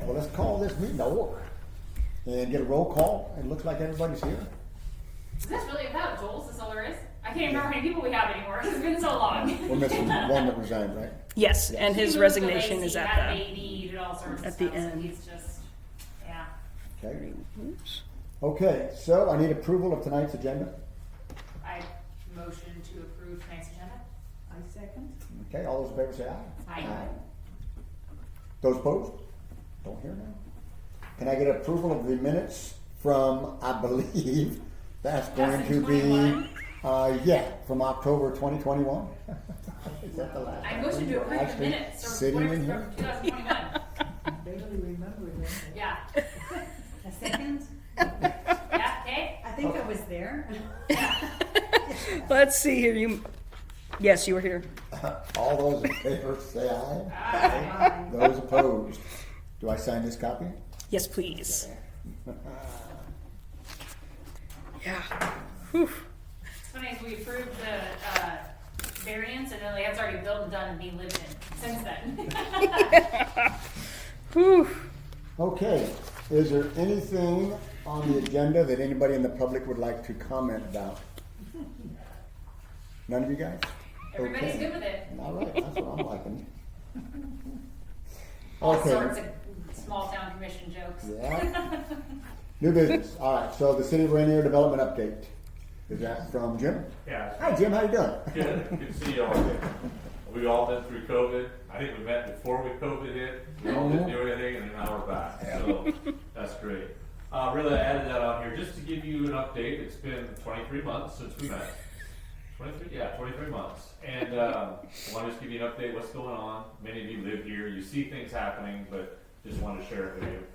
Okay, well, let's call this meeting to order and get a roll call. It looks like everybody's here. Is this really about Joel's? Is all there is? I can't remember how many people we have anymore. It's been so long. We're missing one that resigned, right? Yes, and his He moved resignation to is Lacey, at had a the. baby, he did all sorts of at the stuff, so end. he's just, yeah. Okay. Oops. Okay, so I need approval of tonight's agenda. I motion to approve tonight's agenda. I second. Okay, all those in favor say aye. Aye. Those opposed? Don't hear now. Can I get approval of the minutes from, I believe, that's going to be, 2021? from October 2021? Is that the last? I motion to approve the Actually minutes, or sitting whatever, in here? from 2021. Barely remember them. Yeah. A second? Yeah, okay? I think I was there. Let's see here. Yes, you were here. All those in favor say aye. Aye. Those opposed? Do I sign this copy? Yes, please. Yeah. Whew. It's funny, as we approved the variance, and then it's already built and done and being lived in since then. Whew. Okay, is there anything on the agenda that anybody in the public would like to comment about? None of you guys? Everybody's Okay. good with it. All right, that's what I'm liking. All Okay. sorts of small town commission jokes. Yeah. New business. All right, so the City of Rainier development update. Is that from Jim? Yeah. Hi, Jim, how you doing? Good. Good to see you all. We've all been through COVID. I think we met before COVID hit. We all didn't do anything, and now we're back. So that's great. Really, I added that on here just to give you an update. It's been 23 months since we met. 23? Yeah, 23 months. And I want to just give you an update what's going on. Many of you live here. You see things happening, but just want to share it with you.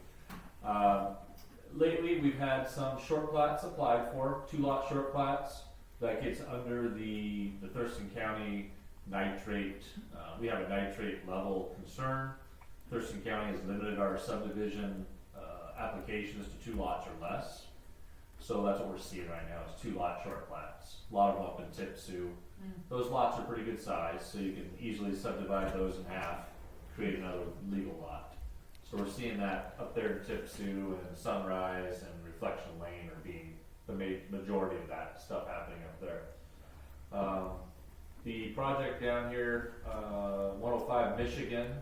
Lately, we've had some short plats applied for, 2-lot short plats. That gets under the Thurston County nitrate. We have a nitrate level concern. Thurston County has limited our subdivision applications to 2 lots or less. So that's what we're seeing right now is 2-lot short plats. A lot of them up in Tipsoo. Those lots are pretty good size, so you can easily subdivide those in half, create another legal lot. So we're seeing that up there in Tipsoo and Sunrise and Reflection Lane are being the majority of that stuff happening up there. The project down here, 105 Michigan,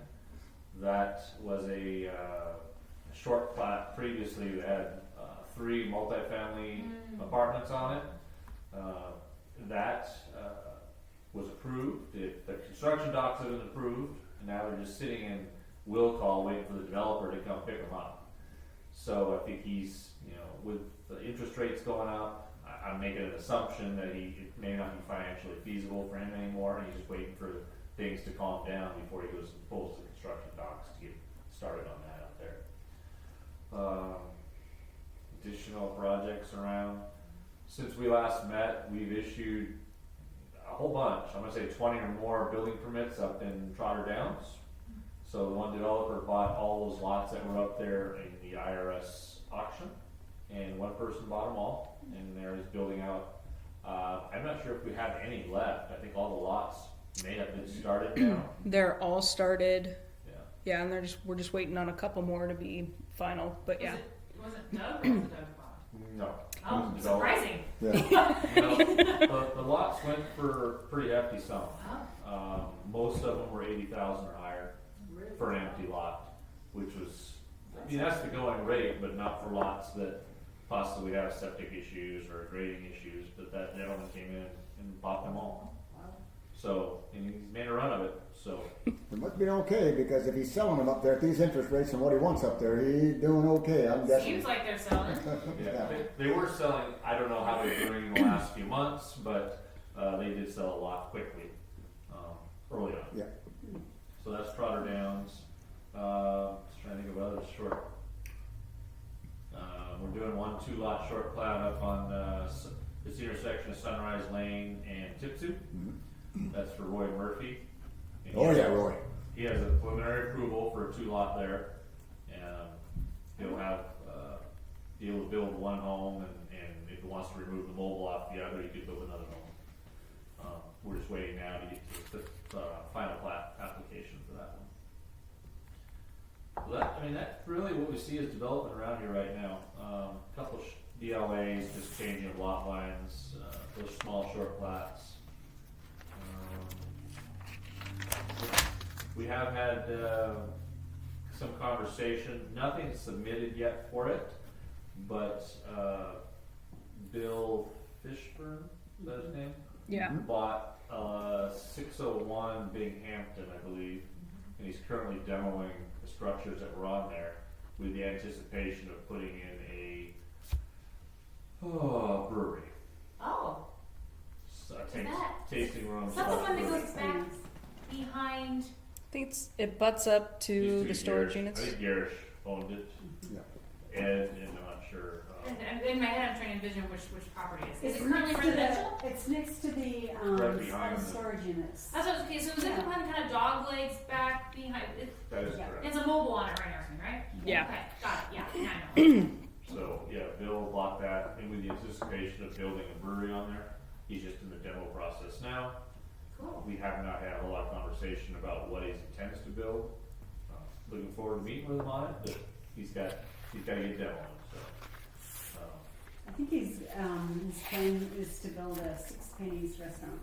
that was a short plat previously that had 3 multifamily apartments on it. That was approved. The construction docs have been approved, and now they're just sitting in will call, waiting for the developer to come pick them up. So I think he's, with the interest rates going up, I'm making an assumption that it may not be financially feasible for him anymore, and he's just waiting for things to calm down before he goes and pulls the construction docs to get started on that out there. Additional projects around. Since we last met, we've issued a whole bunch. I'm going to say 20 or more building permits up in Trotter Downs. So the one developer bought all those lots that were up there in the IRS auction, and one person bought them all, and there is building out. I'm not sure if we have any left. I think all the lots may have been started now. They're all started. Yeah. Yeah, and we're just waiting on a couple more to be final. But yeah. Was it Doug or was it Doug Bond? No. Oh, It was surprising. Yeah. The lots went for pretty hefty sum. Oh. Most of them were 80,000 or higher for an empty lot, which was, that's the going rate, but not for lots that possibly have septic issues or grading issues. But that gentleman came in and bought them all. So, and he's made a run of it. So It must be okay, because if he's selling them up there at these interest rates and what he wants up there, he's doing okay, I'm guessing. Seems like they're selling. yeah, they were selling. I don't know how they're doing in the last few months, but they did sell a lot quickly early on. Yeah. So that's Trotter Downs. Just trying to think of other short. We're doing 1 2-lot short plat up on this intersection of Sunrise Lane and Tipsoo. Mm-hmm. That's for Roy Murphy. And Oh yeah, Roy. he has a preliminary approval for a 2-lot there, and he'll have be able to build one home, and if he wants to remove the mobile off the other, he could build another home. We're just waiting now to get to the final plat application for that Well, that's really what we see is development around here right now. Couple DLAs, just changing lot lines, those small short plats. We have had some conversation, nothing submitted yet for it, but Bill Fishburne, is that his name? Yeah. Bought 601 Binghampton, I believe, and he's currently demoing the structures that were on there with the anticipation of putting in a brewery. Oh, So, that- tasting room. is that the one that brewery. goes back behind? I think it butts up to Used the be storage Garish. units. I think Garish owned it. Yeah. Ed, and I'm not sure. And in my head, I'm trying to envision which property it is. Is It's it currently next to residential? It's next to the, Right behind the- storage units. That's what, okay, so is it the one kind of dog legs back behind? That is Yeah. correct. It's a mobile on it right now, or something, right? Yeah. Okay, got it, yeah, I know. So, yeah, Bill bought that, and with the anticipation of building a brewery on there. He's just in the demo process now. Cool. We have not had a lot of conversation about what he intends to build. Looking forward to meeting with him on it, but he's got to get demoing, so. I think his plan is to build a Six Pennies restaurant.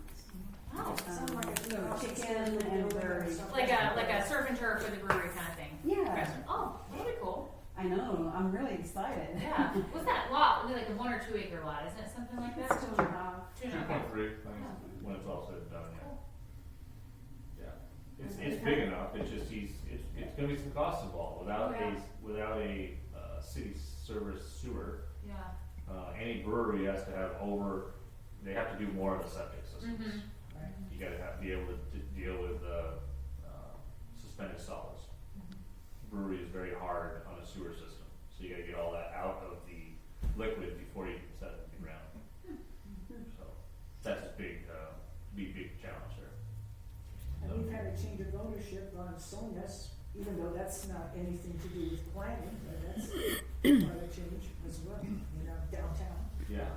Oh, Sounds like a Chicken and dairy. like a surf and turf with a brewery kind of thing. Yeah, Restaurant. Oh, that'd be cool. I know, I'm really excited. Yeah. What's that lot? Like a 1 or 2 acre lot, isn't it something like that? It's 2.5. 2.5. 2.3, when it's all said and done, yeah. Yeah, it's big enough, it's just it's gonna be some costs involved, without a city service sewer. Yeah. Any brewery has to have they have to do more of the septic systems. Mhm. You gotta be able to deal with, suspended solids. Brewery is very hard on a sewer system, so you gotta get all that out of the liquid before you can set it in the ground. So, that's a big challenge there. And we've had a change of ownership on Sonas, even though that's not anything to do with planning, but that's part of change as well, downtown. Yeah.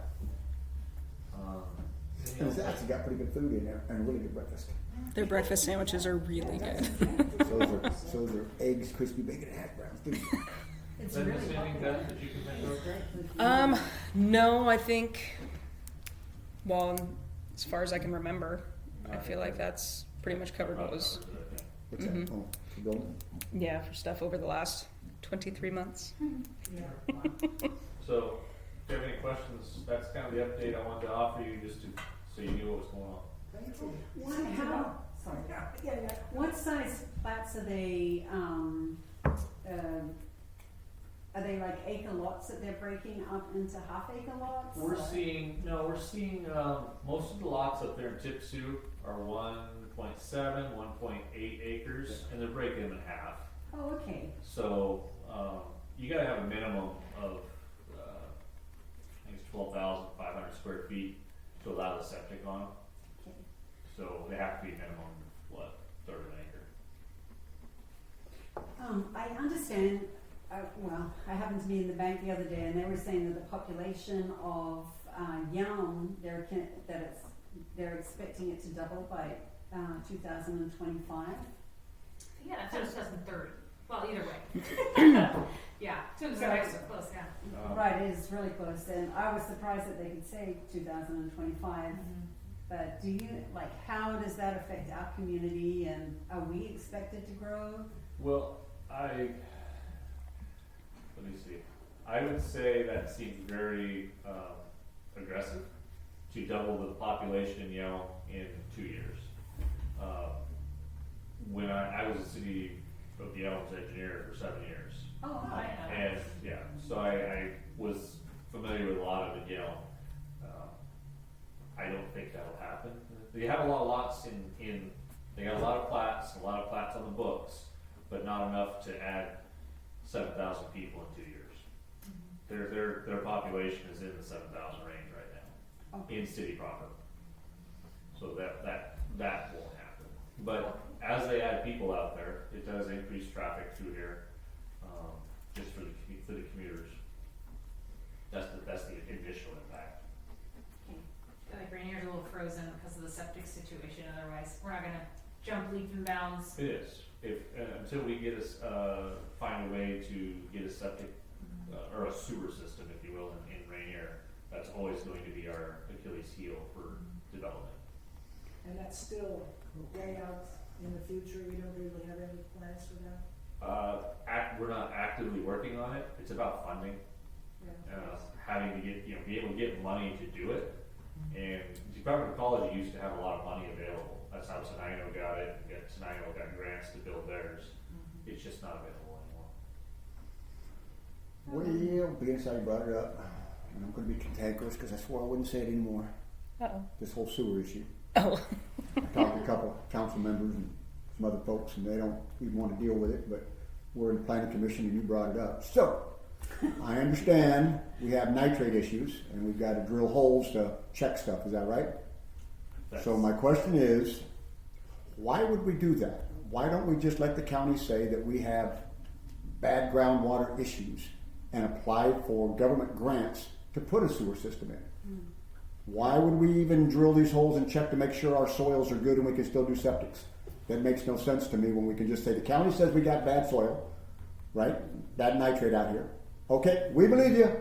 It's actually got pretty good food in there and really good breakfast. Their breakfast sandwiches are really good. So are eggs, crispy bacon, and hash browns too. It's Is that really anything popular. that you can think of? Great food. No, I think, well, as far as I can remember, I feel like that's pretty much covered what was, What's that? Mhm. Oh, the building? yeah, for stuff over the last 23 months. So, if you have any questions, that's kind of the update I wanted to offer you, just so you knew what was going on. Sorry. Yeah. What size flats are they, are they like acre lots that they're breaking up into half acre lots? We're or- seeing, most of the lots up there in Tipsoo are 1.7, 1.8 acres, and they're breaking them in half. Oh, okay. So, you gotta have a minimum of, I think it's 12,500 square feet to allow the septic on them. Okay. So they have to be minimum, third of an acre. I understand, well, I happened to be in the bank the other day and they were saying that the population of, Young, they're expecting it to double by, 2025. Yeah, that's 2030. Well, either way. Yeah, 2030 so close, yeah. Right, it is really close, and I was surprised that they could say 2025. But do you, how does that affect our community, and are we expected to grow? Well, let me see. I would say that seems very aggressive to double the population in Yale in 2 years. When I was a city of Yale's engineer for 7 years, Oh, Oh, I know. and yeah, so I was familiar with a lot of it, Yale. I don't think that'll happen. They have a lot of lots they got a lot of plats on the books, but not enough to add 7,000 people in 2 years. Their population is in the 7,000 range right now, Okay. in city proper. So that won't happen. But as they add people out there, it does increase traffic through here, just for the commuters. That's the initial impact. I feel like Rainier's a little frozen because of the septic situation, otherwise, we're not gonna jump leaps and bounds. It is. until we get us, find a way to get a septic, or a sewer system, if you will, in Rainier, that's always going to be our Achilles heel for development. And that's still way out in the future, you don't really have any plans for that? We're not actively working on it, it's about funding, Yeah. having to get, be able to get money to do it. And Department of Ecology used to have a lot of money available, that's how Tenino got it, and Tenino got grants to build theirs, it's just not available anymore. Well, being as I brought it up, and I'm going to be cantankerous because I swore I wouldn't say it anymore. Uh-oh. This whole sewer issue. Oh. I talked to a couple of council members and some other folks, and they don't even want to deal with it, but we're in the planning commission and you brought it up. So, I understand we have nitrate issues and we've got to drill holes to check stuff, is that right? So my question is, why would we do that? Why don't we just let the county say that we have bad groundwater issues and apply for government grants to put a sewer system in? Why would we even drill these holes and check to make sure our soils are good and we can still do septics? That makes no sense to me when we can just say the county says we got bad soil, right? Bad nitrate out here. Okay, we believe you.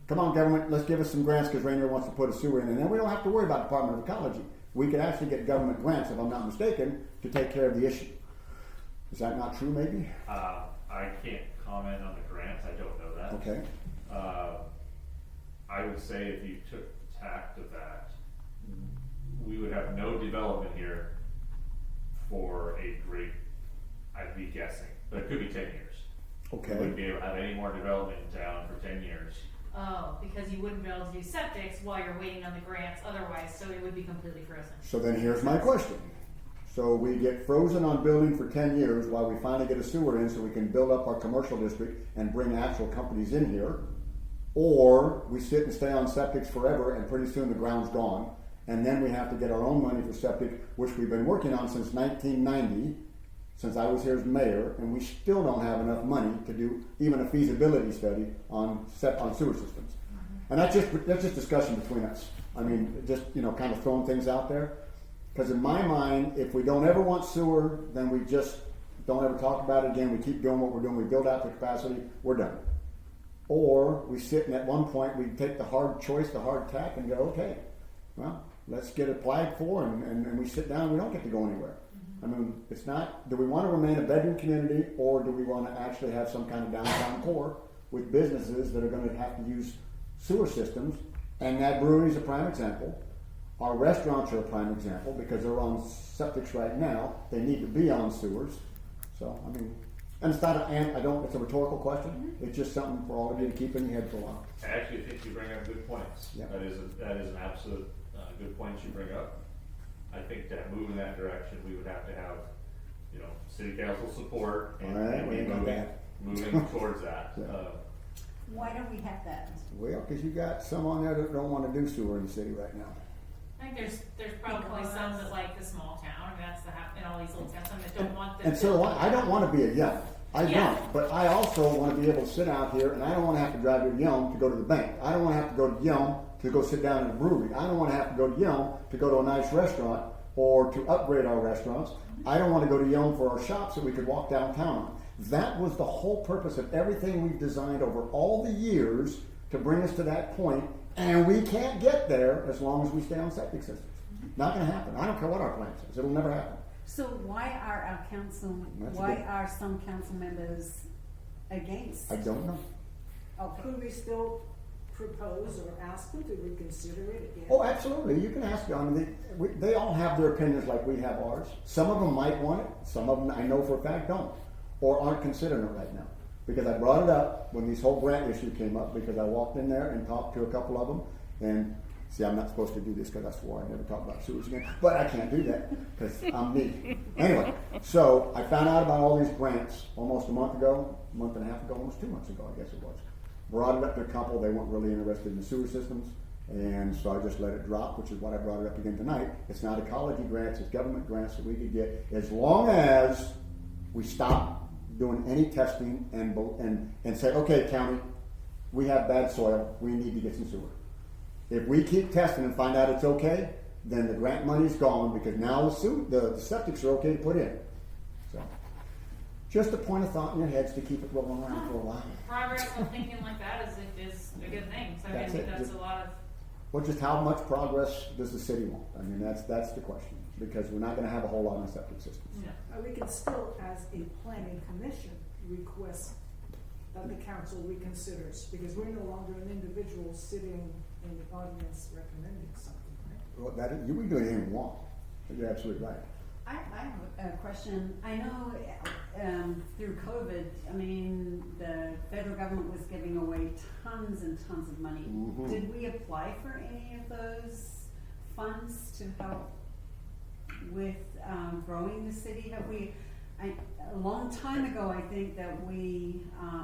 Come on, government, let's give us some grants because Rainier wants to put a sewer in, and then we don't have to worry about Department of Ecology. We could actually get government grants, if I'm not mistaken, to take care of the issue. Is that not true, maybe? I can't comment on the grants, I don't know that. Okay. I would say if you took tact of that, we would have no development here for a great, I'd be guessing, but it could be 10 years. Okay. We wouldn't be able to have any more development in town for 10 years. Oh, because you wouldn't be able to do septics while you're waiting on the grants otherwise, so it would be completely frozen. So then here's my question. So we get frozen on building for 10 years while we finally get a sewer in so we can build up our commercial district and bring actual companies in here. Or we sit and stay on septics forever and pretty soon the ground's gone. And then we have to get our own money for septic, which we've been working on since 1990, since I was here as mayor, and we still don't have enough money to do even a feasibility study on sewer systems. And that's just discussion between us. I mean, just, kind of throwing things out there. Because in my mind, if we don't ever want sewer, then we just don't ever talk about it again. We keep doing what we're doing. We build out the capacity. We're done. Or we sit and at one point we take the hard choice, the hard tack, and go, okay, well, let's get applied for, and we sit down and we don't get to go anywhere. I mean, it's not, do we want to remain a bedroom community, or do we want to actually have some kind of downtown core with businesses that are going to have to use sewer systems? And that brewery is a prime example. Our restaurants are a prime example because they're on septics right now. They need to be on sewers. So, I mean, and it's not it's a rhetorical question. It's just something for all of you to keep in your head for a while. I actually think you bring up good points. Yeah. That is an absolute good point you bring up. I think to move in that direction, we would have to have, city council support and, All right, we ain't got that. moving towards that. Yeah. Why don't we have that? Well, because you got some on there that don't want to do sewer in the city right now. I think there's probably some that like the small town, and that's in all these little towns, some that don't want the. And so I don't want to be a Yelm. I Yeah. don't. But I also want to be able to sit out here, and I don't want to have to drive to Yelm to go to the bank. I don't want to have to go to Yelm to go sit down in a brewery. I don't want to have to go to Yelm to go to a nice restaurant or to upgrade our restaurants. I don't want to go to Yelm for our shops that we could walk downtown on. That was the whole purpose of everything we've designed over all the years to bring us to that point, and we can't get there as long as we stay on septic systems. Not going to happen. I don't care what our plan says. It'll never happen. So why are our are some council members against? I don't know. Okay. Could we still propose or ask them to reconsider it again? Oh, absolutely. You can ask them. They all have their opinions like we have ours. Some of them might want it. Some of them, I know for a fact, don't. Or aren't considering it right now. Because I brought it up when this whole grant issue came up, because I walked in there and talked to a couple of them. And see, I'm not supposed to do this because I swore I'd never talk about sewers again. But I can't do that because I'm me. Anyway, so I found out about all these grants almost a month and a half ago, almost 2 months ago, I guess it was. Brought it up to a couple. They weren't really interested in the sewer systems. And so I just let it drop, which is what I brought it up again tonight. It's not ecology grants, it's government grants that we could get as long as we stop doing any testing and say, okay, county, we have bad soil, we need to get some sewer. If we keep testing and find out it's okay, then the grant money's gone because now the septics are okay to put in. So Just a point of thought in your heads to keep it rolling around for a while. Progress on thinking like that is a good thing, so I That's think it. that's a lot of, Well, just how much progress does the city want? I mean, that's the question, because we're not gonna have a whole lot on septic systems. yeah. We can still, as a planning commission, request that the council reconsiders, because we're no longer an individual sitting in the audience recommending something, right? Well, you can do anything you want. You're absolutely right. I have a question. I know through COVID, I mean, the federal government was giving away tons and tons of money. Mhm. Did we apply for any of those funds to help with growing the city? Have we? A long time ago, I think that we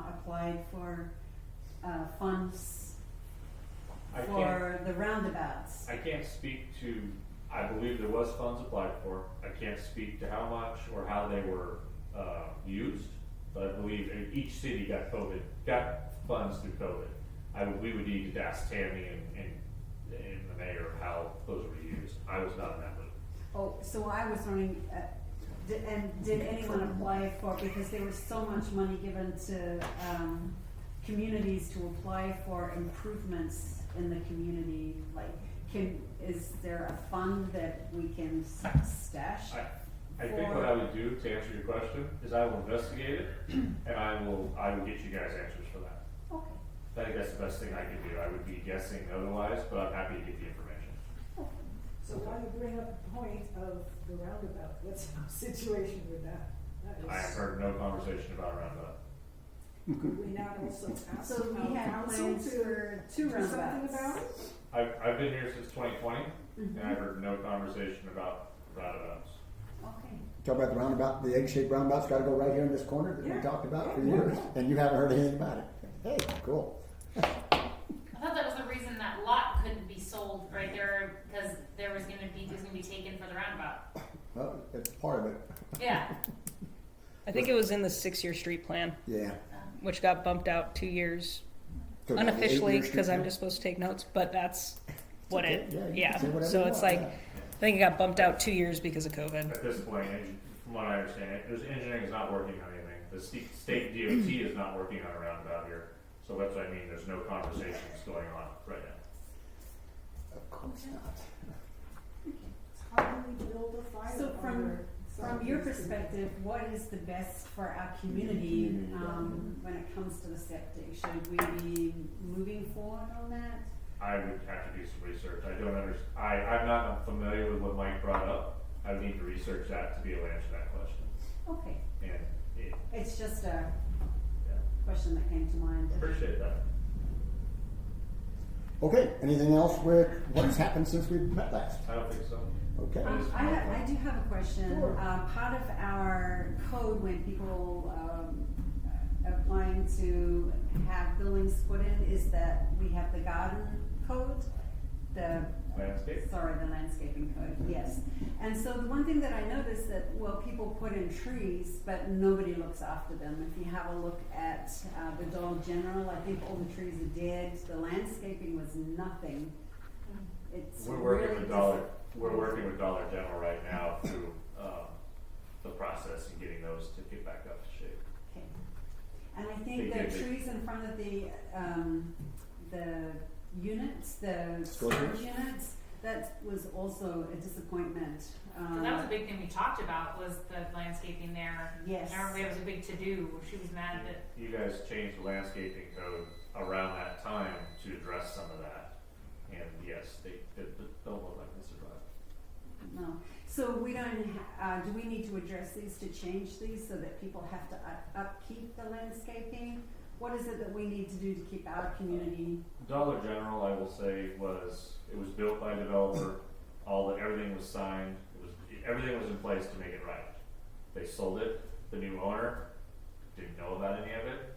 applied for funds for the roundabouts. I can't speak to, I believe there was funds applied for. I can't speak to how much or how they were used, but I believe each city got funds through COVID. We would need to ask Tammy and the mayor how those were used. I was not a member. Oh, so I was wondering, did anyone apply for, because there was so much money given to communities to apply for improvements in the community, like, is there a fund that we can stash? I think what I would do to answer your question is I will investigate it and I will get you guys answers for that. Okay. I think that's the best thing I can do. I would be guessing otherwise, but I'm happy to get the information. So while you bring up the point of the roundabout, what's our situation with that? I have heard no conversation about roundabout. Could we not also ask So we our had council plans to for two do something roundabouts. about it? I've been here since 2020 Mhm. and I've heard no conversation about roundabouts. Okay. Talk about the roundabout, the egg-shaped roundabout's gotta go right here in this corner that we Yeah. talked about for Yeah. years, and you haven't heard anything about it. Hey, cool. I thought that was the reason that lot couldn't be sold right there, because it was gonna be taken for the roundabout. Well, it's part of it. Yeah. I think it was in the 6-year street plan, Yeah. which got bumped out 2 years So now the unofficially 8-year because I'm street just supposed to take notes, but that's what okay. it, Yeah, you can yeah. say whatever So you it's want, like, yeah. I think it got bumped out 2 years because of COVID. At this point, from what I understand, engineering is not working on anything. The state DOT is not working on a roundabout here. So that's what I mean, there's no conversations going on right now. Of course not. How do we build a fire So from under your something? perspective, what is the best for our community when it comes to the septic? Should we be moving forward on that? I would have to do some research. I don't understand. I'm not familiar with what Mike brought up. I would need to research that to be able to answer that question. Okay, And it's just a yeah, question that came to mind. appreciate that. Okay, anything else with what's happened since we met last? I don't think so. Okay. I do have a question. Sure. Part of our code when people applying to have buildings put in is that we have the garden code, the landscaping code, yes. And so the one thing that I noticed that, well, people put in trees, but nobody looks after them. If you have a look at the Dollar General, I think all the trees are dead. The landscaping was nothing. It's We're working really with Dollar General right now through the process and getting those to get back up to shape. Okay. And I think the trees in front of the units, the storage units, that was also a disappointment. And that was a big thing we talked about, was the landscaping there. Yes. I remember it was a big to-do, she was mad that, You guys changed the landscaping code around that time to address some of that. And yes, they don't look like they survived. No. So we don't, do we need to address these to change these so that people have to upkeep the landscaping? What is it that we need to do to keep our community? Dollar General, I will say, it was built by a developer. Everything was signed. Everything was in place to make it right. They sold it. The new owner didn't know about any of it,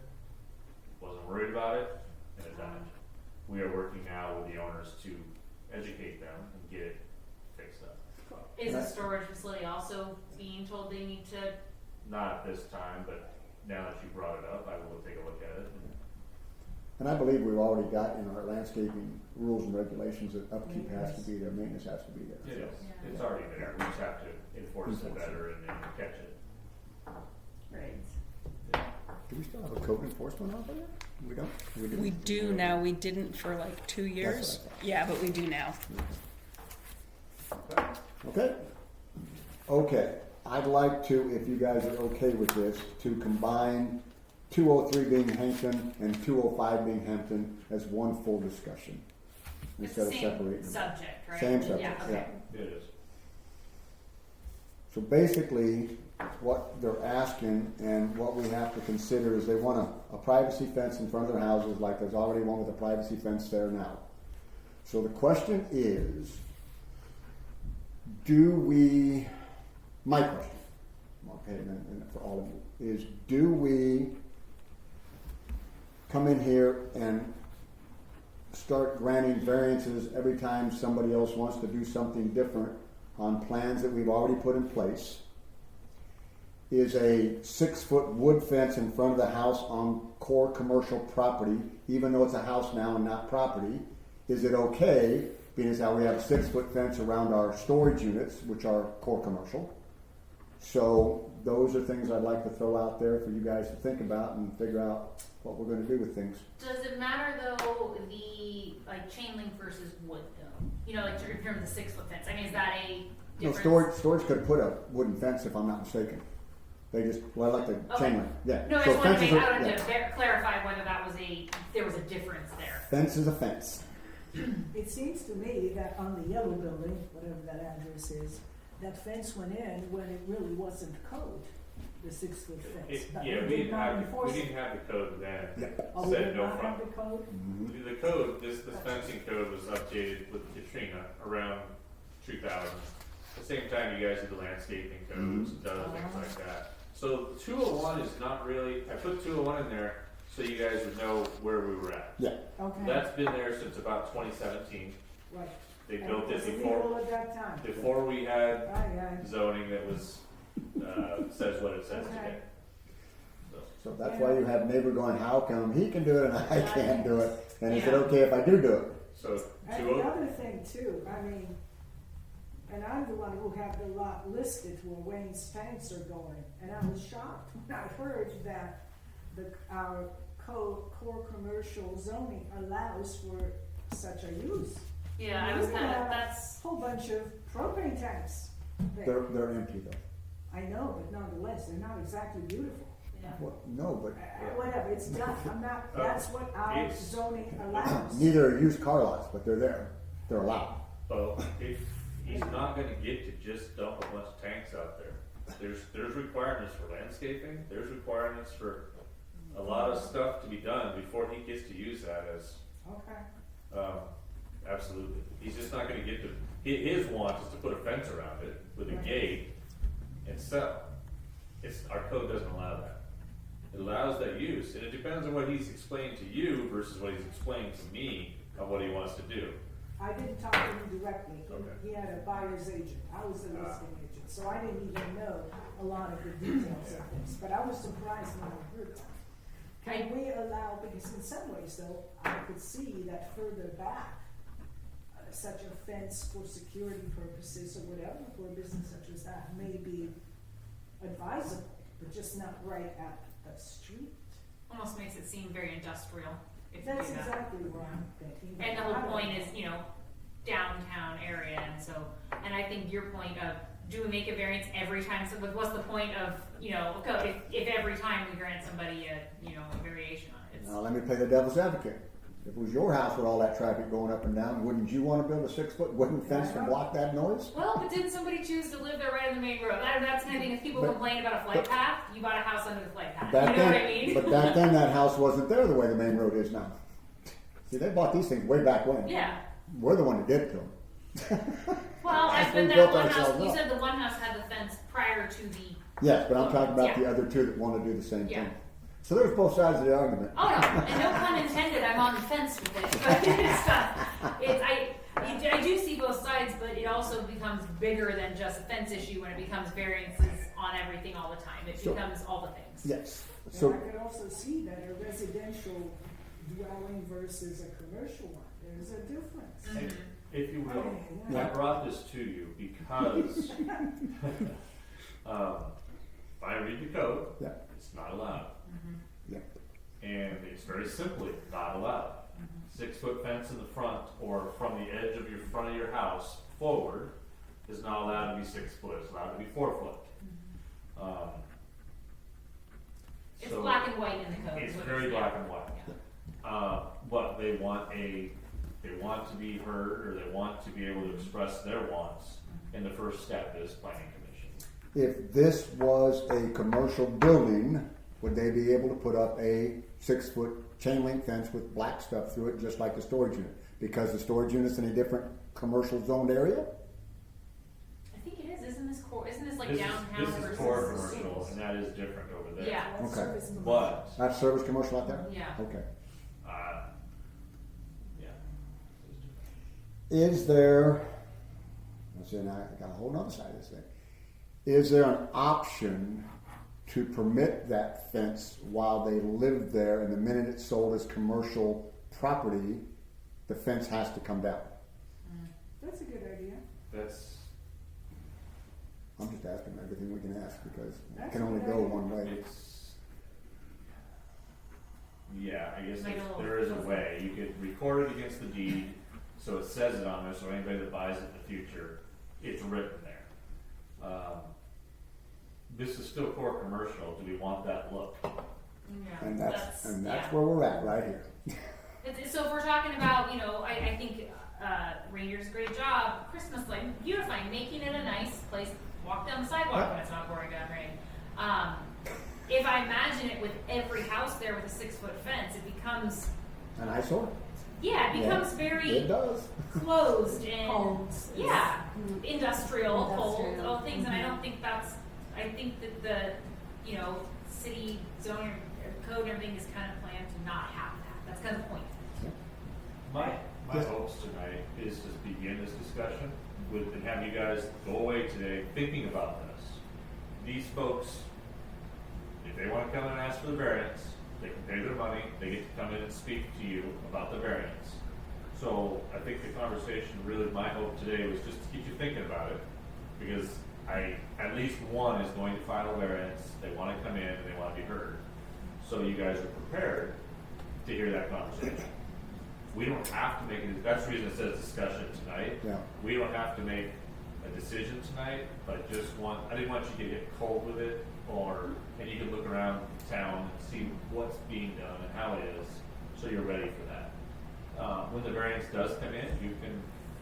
wasn't worried about it, and it died. We are working now with the owners to educate them and get it fixed up. is the storage facility also being told they need to, Not at this time, but now that you brought it up, I will take a look at it. And I believe we've already got in our landscaping rules and regulations that upkeep has to be there, maintenance has to be there. It is. Yeah. It's already there. We just have to enforce it better and catch it. Great. Do we still have a code enforcement officer? We don't? We do now. We didn't for like 2 years. what I Yeah, but we do now. Okay? Okay, I'd like to, if you guys are okay with this, to combine 203 being Hampton and 205 being Hampton as one full discussion. It's Instead the of same separating them. subject, right? Same subject, Yeah, okay. yeah. It is. So basically, what they're asking and what we have to consider is they want a privacy fence in front of their houses like there's already one with a privacy fence there now. So the question is, my question, okay, and for all of you, is do we come in here and start granting variances every time somebody else wants to do something different on plans that we've already put in place? Is a 6-foot wood fence in front of the house on core commercial property, even though it's a house now and not property, is it okay, being as how we have a 6-foot fence around our storage units, which are core commercial? So those are things I'd like to throw out there for you guys to think about and figure out what we're gonna do with things. Does it matter though, the, like, chain link versus wood though? You know, like, in terms of the 6-foot fence, I mean, is that a No, difference? storage could have put a wooden fence if I'm not mistaken. They just, well, I like the Okay. chain link, yeah. No, I So just wanted to fences make, are- I wanted yeah. to clarify whether that was there was a difference there. Fence is a fence. It seems to me that on the yellow building, whatever that address is, that fence went in when it really wasn't code, the 6-foot fence. But Yeah, we did didn't not have, enforce we it. didn't have the code then. Yeah. Oh, we Said did no not front. have the code? Mhm. The code, this fencing code was updated with Katrina around 2000. At the same time, you guys did the landscaping codes and other things like that. So 201 is not really, I put 201 in there so you guys would know where we were at. Yeah, Okay, That's been there since about 2017. right. They And built it was illegal before, at that time. before we had Aye, zoning that was, says what it says Okay. today. so that's why you have neighbor going, how come he can do it and I can't do it? And is it Yeah. okay if I do it? So And 20, the other thing too, I mean, and I'm the one who have the lot listed where Wayne's tanks are going, and I was shocked when I heard that our core commercial zoning allows for such a use. Yeah, I was kind of, that's, Whole bunch of propane tanks They're, there. they're empty though. I know, but nonetheless, they're not exactly beautiful. yeah. Well, no, but Whatever, it's done, I'm not, that's what our It's- zoning allows. neither are used car lots, but they're there. They're allowed. well, if he's not gonna get to just dump a bunch of tanks out there. There's requirements for landscaping, there's requirements for a lot of stuff to be done before he gets to use that as, Okay, absolutely. He's just not gonna get to, his want is to put a fence around it with a Right. gate and sell. Our code doesn't allow that. It allows that use, and it depends on what he's explained to you versus what he's explained to me of what he wants to do. I didn't talk to him directly, Okay. he had a buyer's agent, I was the listing agent, so I didn't even know a lot of the details of this, but I was surprised when I heard that. Can we allow, because in some ways though, I could see that further back, such a fence for security purposes or whatever, for a business such as that may be advisable, but just not right at the street. Almost makes it seem very industrial if you That's do that. exactly what I'm thinking. And the whole point is, you know, downtown area, and so, and I think your point of, do we make a variance every time, so what's the point of, you know, okay, if every time we grant somebody a, you know, a variation on it, it's. Now, let me play the devil's advocate. If it was your house with all that traffic going up and down, wouldn't you want to build a 6-foot wooden fence to block that noise? Well, but didn't somebody choose to live there right on the main road? That's the thing, if people But- complain about a flight path, you bought a house under the flight path, you Back know what I then, mean? but back then that house wasn't there the way the main road is now. See, they bought these things way back when. Yeah, We're the one that did it to them. well, I We bet built that one house, ourselves you up. said the one house had the fence prior to the, Yes, but I'm talking about Yeah. the other two that want to do the same Yeah. thing. So there's both sides of the argument. oh no, and no pun intended, I'm on the fence with it, but I do see both sides, but it also becomes bigger than just a fence issue when it becomes variances on everything all the time, it Sure. becomes all the things. Yes. And So I could also see that a residential dwelling versus a commercial one, there's a difference. Mhm. If you will, Yeah. I brought this to you because if I read the code, Yeah. it's not allowed. Yep. And it's very simply not allowed. 6-foot fence in the front or from the edge of your front of your house forward is not allowed to be 6 foot. It's allowed to be 4 foot. It's So black and white in the code. It's is what very yeah. black and white. But they want to be heard, or they want to be able to express their wants. And the first step is planning commission. If this was a commercial building, would they be able to put up a 6-foot chain link fence with black stuff through it, just like the storage unit? Because the storage unit's in a different commercial zoned area? I think it is. Isn't this core? Isn't this like This downtown is versus core commercial, and that is different over there. Yeah. That's Okay. service commercial. But That's service commercial out there? Yeah. Okay. yeah. Is there, let's see, now I got a whole other side of this thing. Is there an option to permit that fence while they live there, and the minute it's sold as commercial property, the fence has to come down? That's a good idea. That's I'm just asking everything we can ask because it That's can only a go good idea. one way. it's yeah. I guess Like a little- there is a way you could record it against the deed, so it says it on there. So anybody that buys it in the future, it's written there. This is still core commercial. Do we want that look? Yeah. And that's yeah. where we're at right here. So if we're talking about, I think Rainier's a great job, Christmas light, beautifying, making it a nice place to walk down the sidewalk when it's not pouring down rain. If I imagine it with every house there with a 6-foot fence, it becomes, An eyesore? yeah, it becomes It very does. closed and, Homes. yeah, Mm. industrial, cold, Industrial. all things, and I don't think I think that the, city zoning code and everything is kind of planned to not have that. That's kind of the point. My Yes. hopes tonight is to begin this discussion with and have you guys go away today thinking about this. These folks, if they want to come in and ask for the variance, they can pay their money. They get to come in and speak to you about the variance. So I think the conversation, really, my hope today was just to get you thinking about it, because at least one is going to file a variance. They want to come in and they want to be heard. So you guys are prepared to hear that conversation. We don't have to make it. That's the reason it says discussion tonight. Yeah. We don't have to make a decision tonight, but I didn't want you to get cold with it, and you can look around town and see what's being done and how it is, so you're ready for that. When the variance does come in,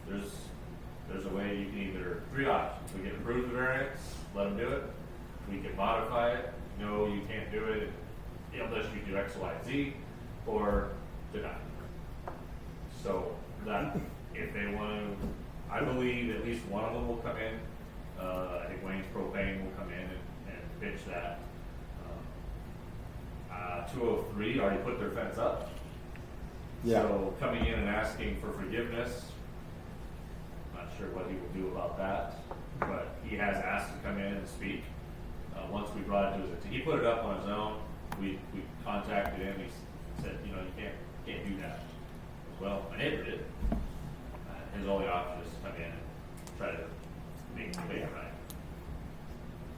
there's a way you can either, 3 options. We can approve the variance, let them do it. We can modify it. No, you can't do it unless you do X, Y, Z, or deny. So that if they want to, I believe at least one of them will come in. I think Wayne's Propane will come in and pitch that. 203 already put their fence up. Yeah. So coming in and asking for forgiveness, not sure what he will do about that, but he has asked to come in and speak. Once we brought it to his attention, he put it up on his own. We contacted him. He said, you can't do that. Well, my neighbor did. His only option is to come in and try to make it right.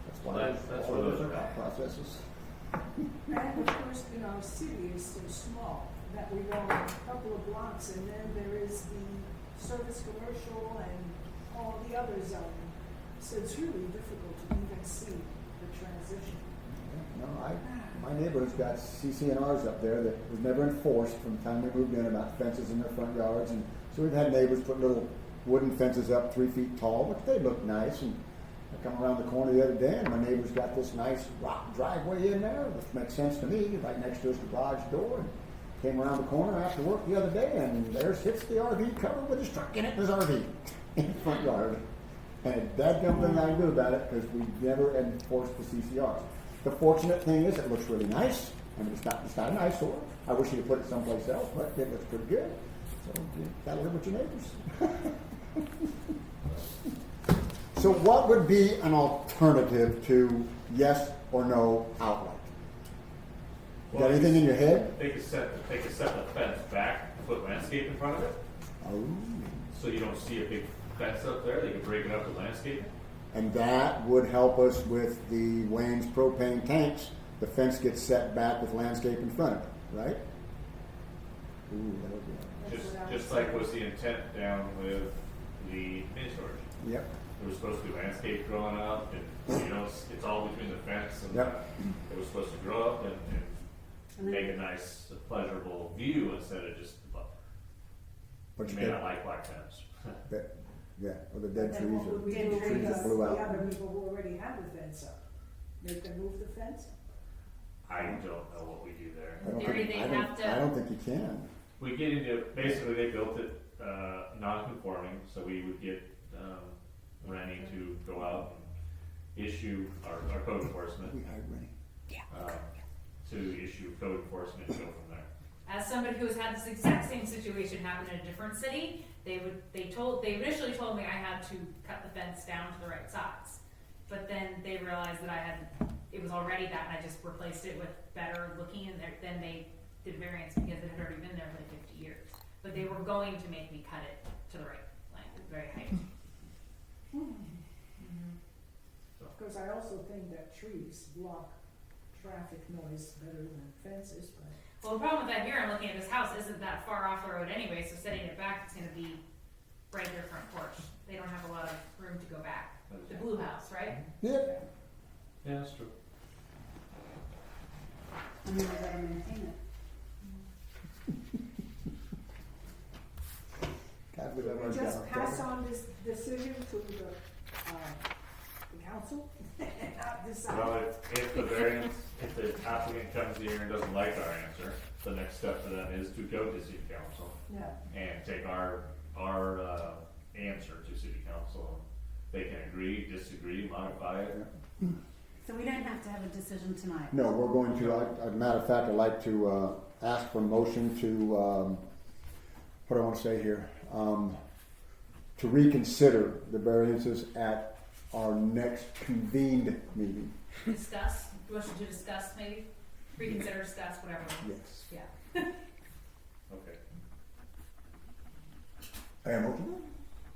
That's why That's all where of those those are at. processes. And of course, our city is so small that we go a couple of blocks and then there is the service commercial and all the other zoning. So it's really difficult to even see the transition. No, my neighbor's got CC&Rs up there that was never enforced from the time we moved in about fences in their front yards, and so we've had neighbors put little wooden fences up 3 feet tall, but they look nice. And I come around the corner the other day, and my neighbor's got this nice rock driveway in there, which makes sense to me. Right next to his garage door. And came around the corner after work the other day, and there sits the RV covered with his truck in it, and his RV in the front yard. And dadgum thing I can do about it because we never enforced the CCRs. The fortunate thing is it looks really nice. I mean, it's not an eyesore. I wish you could put it someplace else, but it looks pretty good. So you gotta live with your neighbors. So what would be an alternative to yes or no outright? You got anything in your head? They could set the fence back, put landscape in front of it, Oh. so you don't see a big fence up there. They could break it up with landscape. And that would help us with the Wayne's propane tanks the fence gets set back with landscape in front of it, right? Ooh, that would be, That's what I Just was like saying. was the intent down with the mini storage. yep, There was supposed to be landscape growing up, and, you know, it's all between the fence and, Yep. it was supposed to grow up and And then- make a nice, pleasurable view instead of just, but you you may get, not like black fence. yeah, or the dead Then trees what would or we dead do trees with that blew the out. other people who already have the fence up? Make them move the fence? I don't know what we do there. I don't Theory, think, they I don't, have to- I don't think you can. We get into, basically they built it, non-conforming, so we would get, Rennie to go out and issue our code enforcement, We hired Rennie. to issue code enforcement and go from there. As somebody who has had this exact same situation happen in a different city, they initially told me I had to cut the fence down to the right size. But then they realized that it was already that, and I just replaced it with better looking, and then they did variance because it had already been there for like 50 years. But they were going to make me cut it to the right length, the very height. Because I also think that trees block traffic noise better than fences, but. Well, the problem with that here, I'm looking at this house, isn't that far off the road anyway, so setting it back, it's gonna be right their front porch. They don't have a lot of room to go back. The blue house, right? Yep, Yeah, that's true. I mean, we gotta maintain it. God, we Should never we got just our pass cover. on this decision to the council? And not decide? Well, if the variance, if the applicant comes here and doesn't like our answer, the next step for them is to go to city council Yeah, and take our answer to city council. They can agree, disagree, modify it. So we don't have to have a decision tonight. No, we're going to, as a matter of fact, I'd like to ask for a motion to, what do I want to say here? To reconsider the variances at our next convened meeting. Discuss, motion to discuss maybe, reconsider, discuss, whatever. Yes. Yeah. Okay. I have a motion?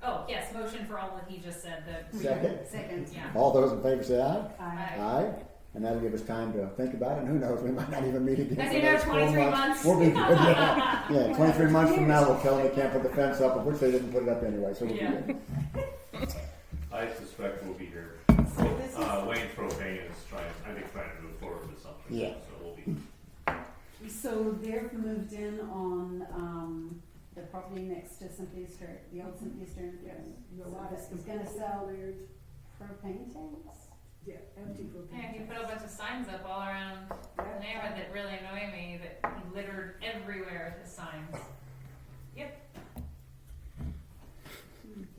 Oh, yes, motion for all that he just said, Second. Second. yeah. All those in favor say aye. Aye. Aye. And that'll give us time to think about it, and who knows, we might not even meet again. As for you the know, next 4 23 months. We'll be good, yeah. Yeah, 23 months from now, we'll tell them they can't put the fence up, of which they didn't put it up anyway, so we'll be Yeah. good. I suspect we'll be here. So this is, Wayne Propane is trying to move forward with something. Yeah. So we'll be, so they've moved in on, the property next to Cynthia Stern, the old Cynthia Stern. yes. So The lot this is is gonna sell cleared. propane tanks? Yeah, empty for. Yeah, he put a bunch of signs up all around the neighborhood that really annoy me, that he littered everywhere with his signs. Yep,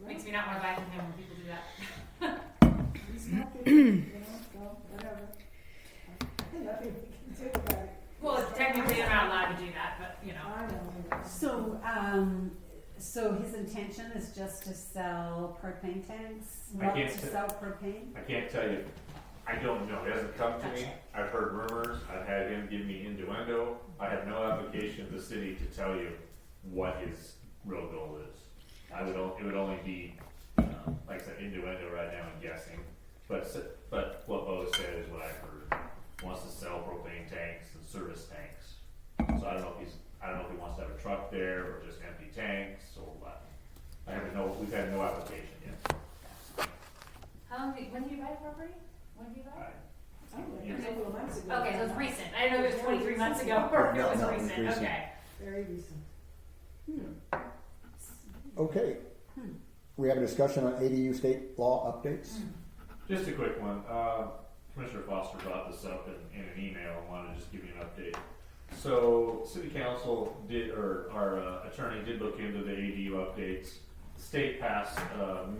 makes me not wanna buy from him when people do that. He's not getting, so whatever. Nothing we can do about it. Well, technically they're not allowed to do that, but, you know. I know. So his intention is just to sell propane tanks, I not can't to say- sell propane? I can't tell you, I don't know, it hasn't come to me, Gotcha. I've heard rumors, I've had him give me innuendo, I have no application of the city to tell you what his real goal is. It would only be, like I said, innuendo right now and guessing, but what Bo said is what I've heard. Wants to sell propane tanks and service tanks. So I don't know if he wants to have a truck there or just empty tanks or what. We've had no application yet. When did you buy the property? When did you buy it? Oh, a couple of months ago. Okay, so it's recent. I didn't know if it was 23 months ago or if it No, was no, it was recent. recent. Okay. Very recent. Okay. We have a discussion on ADU state law updates. Just a quick one. Commissioner Foster brought this up in an email. I wanted to just give you an update. So, City Council did, or our attorney did look into the ADU updates. The state passed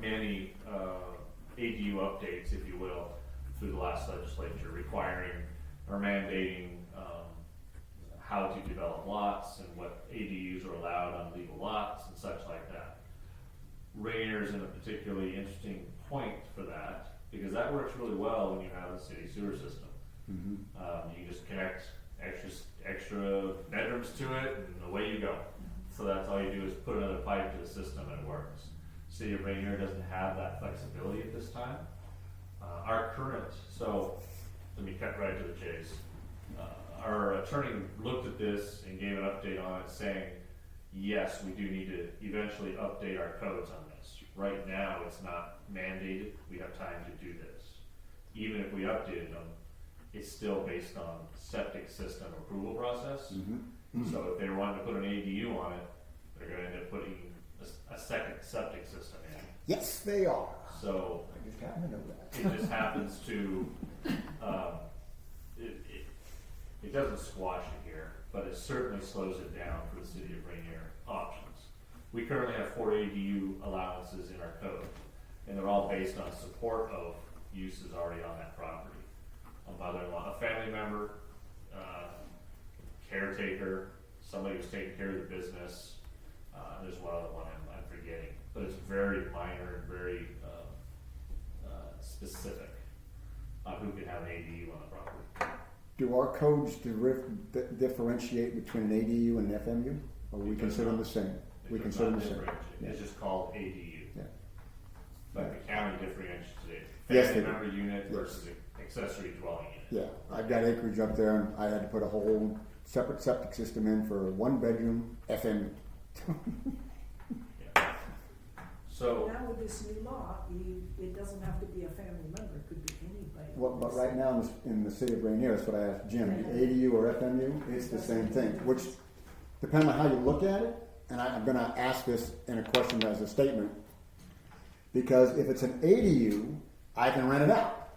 many ADU updates, if you will, through the last legislature, requiring or mandating how to develop lots and what ADUs are allowed on legal lots and such like that. Rainier is in a particularly interesting point for that, because that works really well when you have a city sewer system. You can just connect extra bedrooms to it and away you go. So that's all you do is put another pipe to the system and it works. City of Rainier doesn't have that flexibility at this time. Our current, so let me cut right to the chase. our attorney looked at this and gave an update on it saying, yes, we do need to eventually update our codes on this. Right now, it's not mandated, we have time to do this. Even if we updated them, it's still based on septic system approval process. So if they wanted to put an ADU on it, they're gonna end up putting a second septic system in. Yes, they are. So I just happen to know that. it just happens to, it doesn't squash it here, but it certainly slows it down for the city of Rainier options. We currently have 4 ADU allowances in our code, and they're all based on support of uses already on that property. A mother-in-law, a family member, caretaker, somebody who's taking care of the business. There's one other one I'm forgetting, but it's very minor and very specific on who can have an ADU on the property. Do our codes differentiate between an ADU and an FMU? Or we It does consider them not. the same? It We does consider not them the same. differentiate. It's just called ADU. Yeah. But the county differentiates it. Yes, Family they do. member unit Yes. versus accessory dwelling unit. Yeah, I've got acreage up there and I had to put a whole separate septic system in for a 1-bedroom FMU. Yeah. So, Now with this new law, it doesn't have to be a family member, it could be anybody. Well, but right now in the city of Rainier, that's what I asked Jim, the ADU or FMU, it's the same thing, which depending on how you look at it, and I'm gonna ask this in a question as a statement, because if it's an ADU, I can rent it out.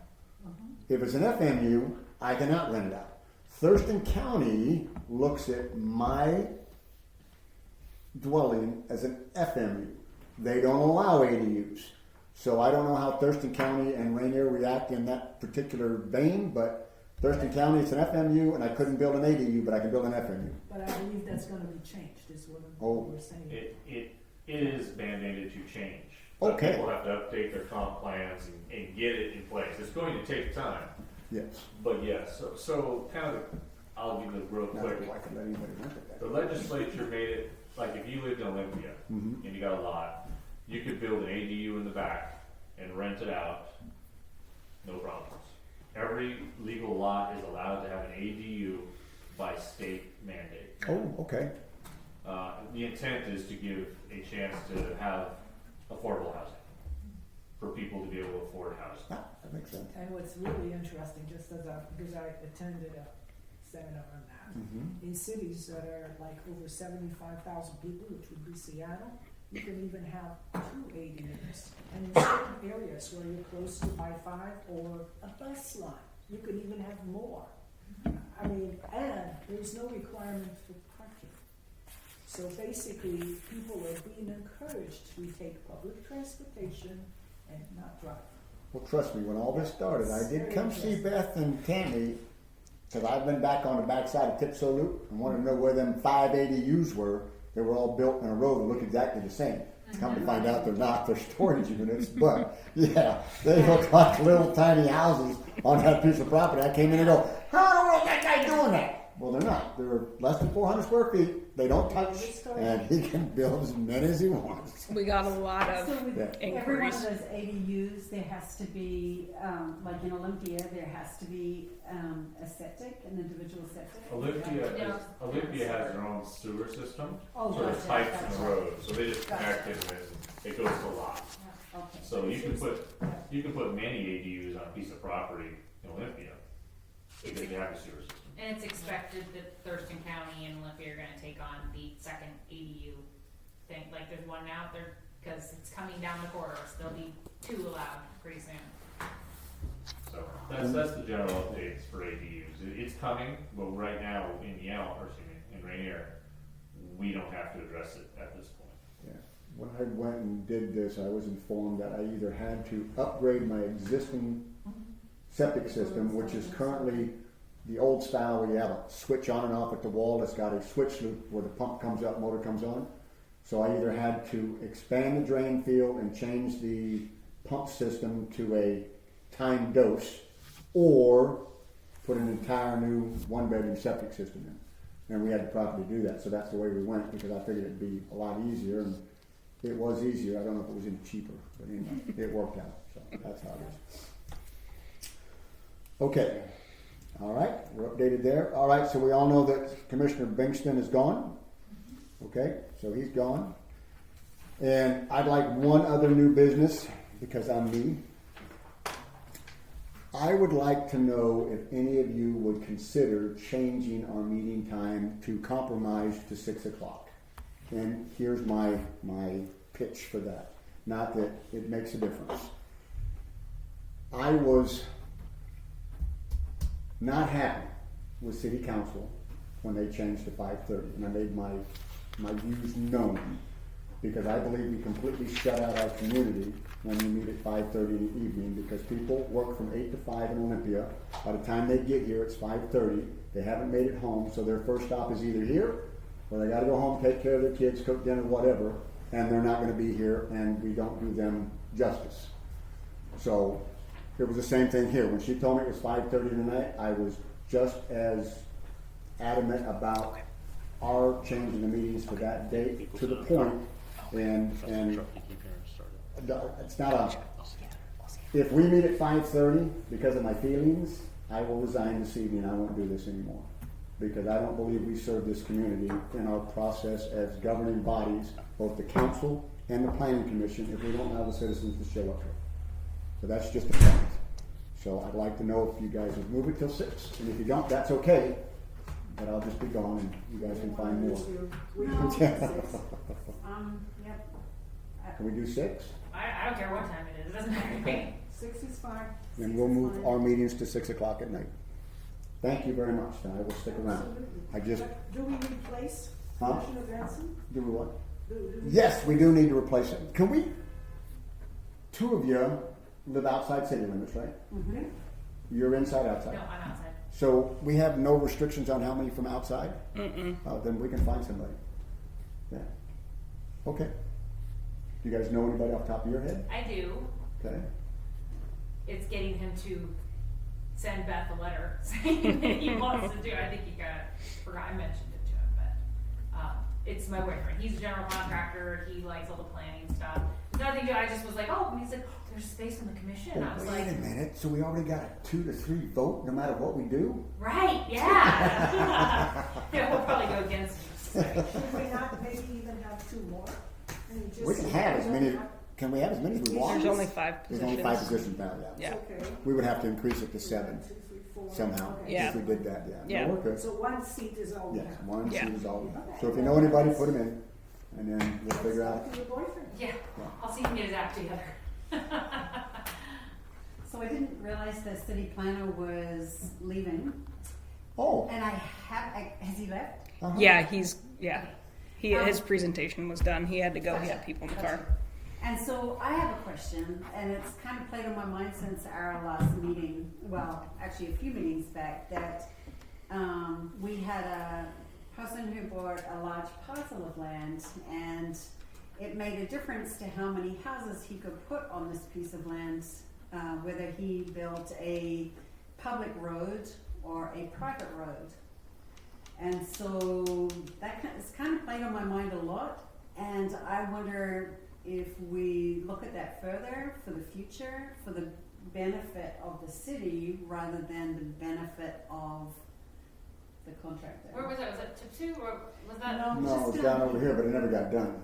If it's an FMU, I cannot rent it out. Thurston County looks at my dwelling as an FMU. They don't allow ADUs. So I don't know how Thurston County and Rainier react in that particular vein, but Thurston County, it's an FMU, and I couldn't build an ADU, but I can build an FMU. But I believe that's gonna be changed, is what Oh. we're saying. it is mandated to change. But Okay. people have to update their comp plans and get it in place. It's going to take time, Yes. but yes, so kind of, I'll give it real Now, quick. if I can let anybody rent it The then. legislature made it, like if you lived in Olympia Mhm. and you got a lot, you could build an ADU in the back and rent it out, no problems. Every legal lot is allowed to have an ADU by state mandate. Oh, okay. The intent is to give a chance to have affordable housing for people to be able to afford housing. Ah, that makes sense. And what's really interesting, just as because I attended a seminar on that, in cities that are like over 75,000 people, which would be Seattle, you can even have 2 ADUs. And in certain areas where you're close to I-5 or a bus line, you could even have more. I mean, and there's no requirement for parking. So basically, people are being encouraged to take public transportation and not drive. Well, trust me, when all this started, I did come see Beth and Tammy, because I've been back on the backside of Tipso Loop and wanted to know where them 5 ADUs were. They were all built in a row that looked exactly the same. Come to find out they're not, they're storage units, but yeah, they look like little tiny houses on that piece of property. I came in and go, how in the world is that guy doing that? Well, they're not. They're less than 400 square feet. They don't touch, and he can build as many as he wants. We got a lot of So with Yeah. every one of inquiries. those ADUs, there has to be, like in Olympia, there has to be a septic, an individual septic. Olympia has their own sewer system, Oh, so there's gotcha, pipes in gotcha. the road, so they just Gotcha. connect it and it goes to a lot. Okay. So you can put many ADUs on a piece of property in Olympia because they have a sewer system. And it's expected that Thurston County and Olympia are gonna take on the second ADU thing, like there's one out there, cause it's coming down the corridor, so there'll be 2 allowed pretty soon. So that's the general updates for ADUs. It's coming, but right now in in Rainier, we don't have to address it at this point. Yeah. When I went and did this, I was informed that I either had to upgrade my existing septic system, which is currently the old style where you have a switch on and off at the wall. It's got a switch loop where the pump comes up, motor comes on. So I either had to expand the drain field and change the pump system to a time dose, or put an entire new 1-bedroom septic system in. And we had the property to do that, so that's the way we went, because I figured it'd be a lot easier, and it was easier. I don't know if it was any cheaper, but anyway, it worked out, so that's how it is. Okay, All right, we're updated there. All right, so we all know that Commissioner Bingston is gone. Okay, so he's gone. And I'd like one other new business, because I'm me. I would like to know if any of you would consider changing our meeting time to compromise to 6 o'clock. And here's my pitch for that. Not that it makes a difference. I was not happy with City Council when they changed to 5:30, and I made my views known, because I believe we completely shut out our community when we meet at 5:30 in the evening, because people work from 8 to 5 in Olympia. By the time they get here, it's 5:30. They haven't made it home, so their first stop is either here, or they gotta go home, take care of their kids, cook dinner, whatever, and they're not gonna be here, and we don't do them justice. So, it was the same thing here. When she told me it was 5:30 tonight, I was just as adamant about our changing the meetings to that date, to the point, and it's not a, if we meet at 5:30 because of my feelings, I will resign this evening. I won't do this anymore, because I don't believe we serve this community in our process as governing bodies, both the council and the planning commission, if we don't allow the citizens to show up here. So that's just a fact. So I'd like to know if you guys would move it till 6, and if you don't, that's okay, but I'll just be gone and you guys can find more. No, 6. Yep. Can we do 6? I don't care what time it is, it doesn't matter to me. 6 is fine. Then 6 we'll is move fine. our meetings to 6 o'clock at night. Thank you very much, and I will stick around. Absolutely. I just, But do we replace Huh? Commissioner Benson? do we what? Do we- Yes, we do need to replace it. Can we, 2 of you live outside city limits, right? Mm-hmm. You're inside, outside. No, I'm outside. So we have no restrictions on how many from outside? Mm-mm. Then we can find somebody. Yeah. Okay. Do you guys know anybody off the top of your head? I do. Okay. It's getting him to send Beth a letter saying that he wants to do it. I think forgot I mentioned it to him, but it's my boyfriend. He's a general contractor. He likes all the planning stuff. It's nothing to, I just was like, oh, and he's like, there's space on the commission. Oh, I was wait like, a minute. So we already got a 2 to 3 vote no matter what we do? right, yeah. Yeah, we'll probably go against you. So. Should we not maybe even have 2 more? And just We can say have as we many, don't have- can we have as many as we want? There's only 5 There's positions. only 5 positions now, yeah. Yeah. Okay. We would have to increase it to 7 1, 2, 3, 4. somehow, Okay. Yeah. if we did that, yeah. Yeah. No, we're good. So 1 seat is all we Yes, have. 1 Yeah. seat is all we have. Okay. So if you know anybody, put them in, and then we'll figure Let's out. talk to your boyfriend. Yeah, I'll see if he can get his act together. So I didn't realize the city planner was leaving, Oh. and has he left? uh-huh. Yeah, his presentation was done. He had to go. He had Gotcha. people in the Gotcha. car. And so I have a question, and it's kind of played on my mind since our last meeting, well, actually a few meetings back, that we had a person who bought a large parcel of land, and it made a difference to how many houses he could put on this piece of land, whether he built a public road or a private road. And so it's kind of played on my mind a lot, and I wonder if we look at that further for the future, for the benefit of the city rather than the benefit of the contractor. Where was that? Was that tip 2 or was that? No. No, it was down over here, but it never got done.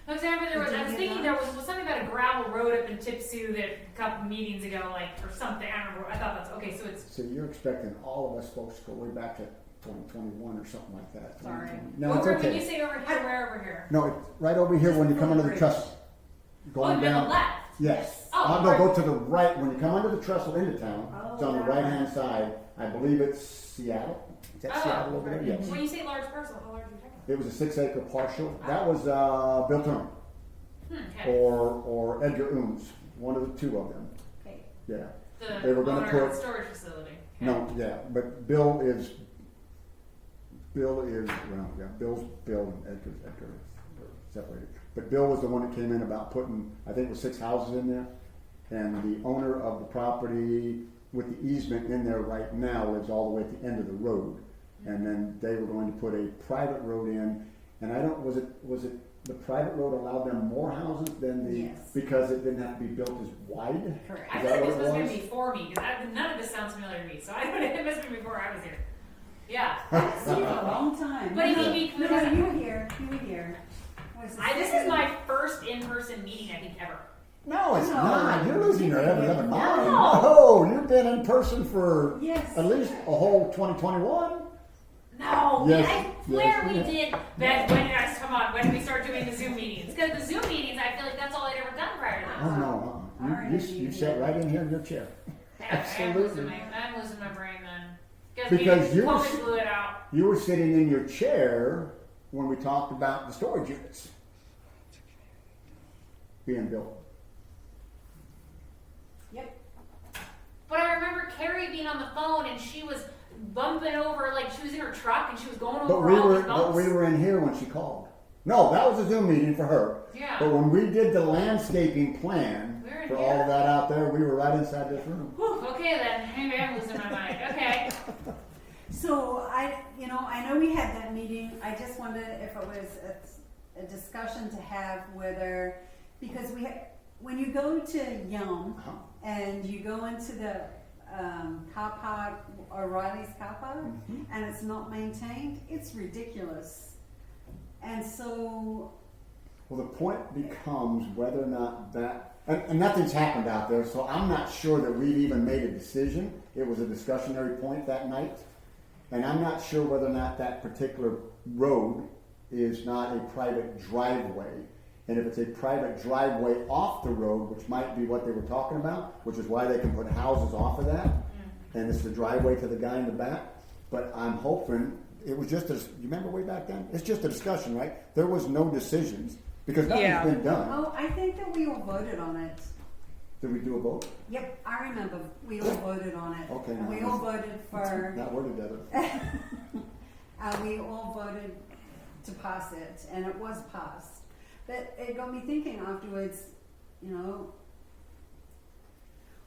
No, 'cause I remember there was. I was Did you thinking get there was something about a gravel road up in Tipsoo that a couple meetings ago, like or something. I don't remember. I thought that's okay. So it's So you're expecting all of us folks to go way back to 2021 or something like that. Sorry. 2020. No, it's over, when you okay. say over here, where over here? No, it's right over here when you come under the trestle. Oh, Going you're on down. the left. Yes. Oh, No, right. go to the right. When you come under the trestle into town, Oh, it's on the that right way. hand side. I believe it's Seattle. Is that Oh, Seattle over there? Yes. When you say large parcel, how large are you talking It was a 6-acre partial. That was Bill Turner about? Okay. or Edgar Ooms, one of the 2 of them. Okay. Yeah. The they were gonna owner of put- the storage facility. Okay. No, yeah, but Bill is well, yeah, Bill's Bill and Edgar are separated. But Bill was the one that came in about putting, I think it was 6 houses in there. And the owner of the property with the easement in there right now lives all the way at the end of the road. And then they were going to put a private road in, and I don't, was it the private road allowed them more houses than the, Yes. because it didn't have to be built as wide? Correct. I Is feel that like what this it must have was? been before me, because none of this sounds familiar to me, so I don't know, it must have been before I was here. Yeah. I've seen it for a long time. But no, he no, no, you were here. You were here. Was it This is second? my first in-person meeting, I think, ever. No, it's No. not. You're losing your ever living mind. No. No, you've been in person for Yes. at least a whole 2021. No, Yes, I swear yes, we yes. did. That when guys come on, when did we start doing the Zoom meetings? Because the Zoom meetings, I feel like that's all I'd ever done prior to Oh that. no, All right, you sat right in here in your chair. I'm losing my brain then. Because you were COVID blew it out. You were sitting in your chair when we talked about the storage units being built. Yep. But I remember Carrie being on the phone and she was bumping over, like she was in her truck and she was going But over we all were these bumps. in here when she called. No, that was a Zoom meeting for her. Yeah. But when we did the landscaping plan We were in for here. all of that out there, we were right inside this room. Whew, okay then, maybe I'm losing my mind. Okay. So I know we had that meeting. I just wondered if it was a discussion to have whether, because when you go to Yum Uh-huh. and you go into the car park, O'Reilly's car park, Mhm. and it's not maintained, it's ridiculous. And so, Well, the point becomes whether or not that, and nothing's happened out there, so I'm not sure that we've even made a decision. It was a discussionary point that night, and I'm not sure whether or not that particular road is not a private driveway. And if it's a private driveway off the road, which might be what they were talking about, which is why they can put houses off of that, and it's the driveway to the guy in the back. But I'm hoping, it was just, you remember way back then? It's just a discussion, right? There was no decisions, because nothing's Yeah. been done. oh, I think that we all voted on it. Did we do a vote? Yep, I remember we all voted on it. Okay, And we now all this- voted for, Not worded together. we all voted to pass it, and it was passed. But it got me thinking afterwards,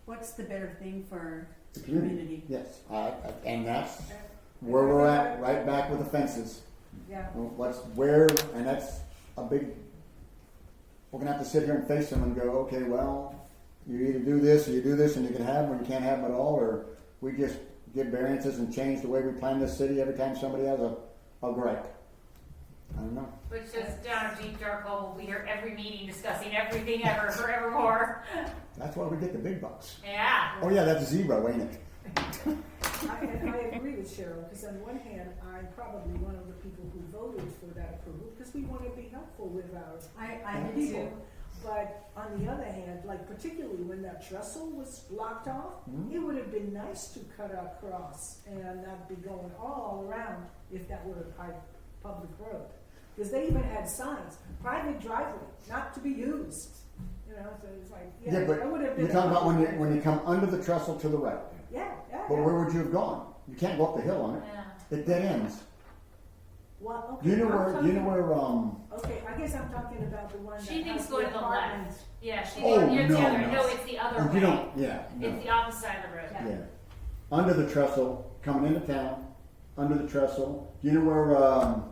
what's the better thing for The the community. community? Yes, and that's where we're at, right back with the fences. Yeah. And that's a big, we're gonna have to sit here and face them and go, okay, well, you either do this or you do this and you can have them or you can't have them at all, or we just give variances and change the way we plan this city every time somebody has a gripe. I don't know. Which is down a deep dark hole. We hear every meeting discussing everything ever forevermore. That's why we get the big bucks. Yeah. Oh yeah, that's zero, ain't it? I agree with Cheryl, because on one hand, I'm probably one of the people who voted for that approval, because we want to be helpful with our I did people. too. But on the other hand, like particularly when that trestle was blocked off, Mhm. it would have been nice to cut across and not be going all around if that were a public road. Because they even had signs, private driveway, not to be used. So it's like, Yeah, but that would have been. you're talking about when you come under the trestle to the right. Yeah. But where would you have gone? You can't go up the hill on it. Yeah. It dead ends. Well, okay, Do you know I'm where, talking- Okay, I guess I'm talking about the one She that thinks has go to the apartment. left. Yeah, she Oh, thinks it's the no, other. no. No, it's the other Oh, way. you don't, yeah, no. It's the opposite side of the road. Yeah. Yeah. Under the trestle, coming into town, under the trestle. Do you know where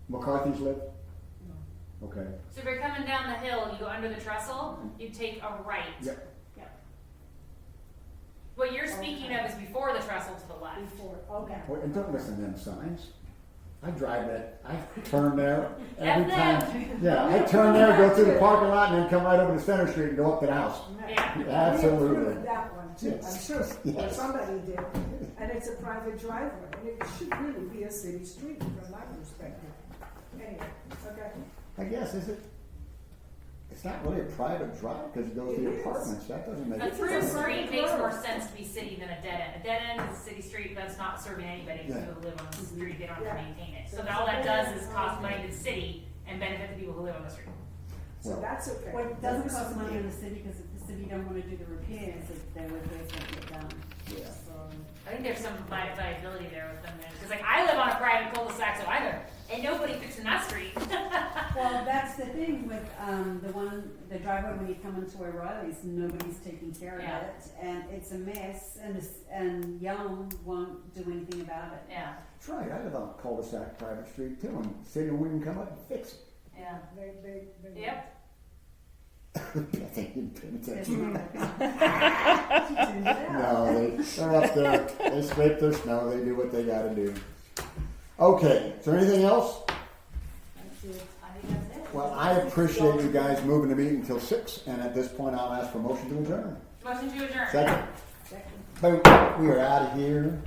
McCarthy's live? Okay. So if you're coming down the hill, you go under the trestle, you take a right. Yep. What you're speaking of is before the trestle to the left. Before, okay. Well, and don't listen to them signs. I drive that. I turn there every F time. Yeah, I turn there, go through the parking lot, and then come right over to Center Street and go up to the house. Yeah. We Absolutely. approved that one too, I'm Yes. sure, Yes. somebody did, and it's a private driveway, and it should really be a city street from my perspective. Anyway, okay. I guess, is it? It's not really a private drive because it goes to It the is. apartments. That doesn't make A it. through It's a street private makes road. more sense to be city than a dead end. A dead end is a city street that's not serving anybody Yeah. who live on the street. They don't have Yeah. to maintain it. So So all that it's a does dead is end. cost money to the city and benefit the people who live on the street. So Well- that's okay. Well, it doesn't This is cost money good. in the city, because if the city don't wanna do the repairs, their repairs don't get done. Yeah. So, I think there's some viability there with them. Because like I live on a private cul-de-sac, so either ain't nobody fixing that street. Well, that's the thing with, the driveway when you come into O'Reilly's, nobody's taking care of Yeah. it, and it's a mess, and Young won't do anything about it. Yeah. That's right. I live on a cul-de-sac private street too, and city wouldn't come up and fix it. Yeah. Yeah. They. Yep. They ain't paying attention. Yeah. No, they're up there. They scrape their snow. They do what they got to do. Okay. Is there anything else? That's it. I think that's it. Well, I appreciate you guys moving the meeting until 6, and at this point, I'll ask for motion to adjourn. Motion to adjourn. Second. Second. Boom. We are out of here.